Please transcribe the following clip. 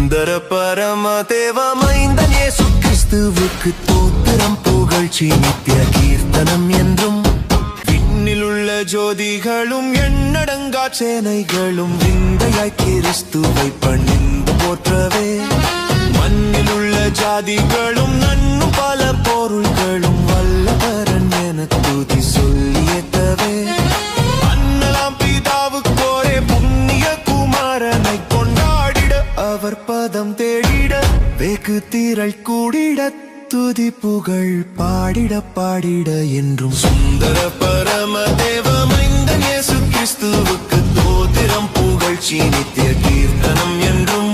சுந்தர பரமதேவ மைந்தன் இயேசு கிறிஸ்துவுக்கு தோத்திரம் புகழ்ச்சி நித்திய கீர்த்தனம் என்றும் விண்ணிலுள்ள ஜோதிகளும் எண்ணடங்கா சேனைகளும் விந்தையாய் கிறிஸ்துவை பணிந்து போற்றவே மண்ணிலுள்ள ஜாதிகளும் நன்னும் பல பொருள்களும் வல்லவரன் என துதி சொல்லியேத்தவே அன்னலாம் பிதாவுக்கோரே புண்ணிய குமாரனை கொண்டாடிட அவர் பதம் தேடிட வெகு திரள் கூடிட துதி புகழ் பாடிட பாடிட என்றும் சுந்தர பரமதேவ மைந்தன் இயேசு கிறிஸ்துவுக்கு தோத்திரம் புகழ்ச்சி நித்திய கீர்த்தனம் என்றும்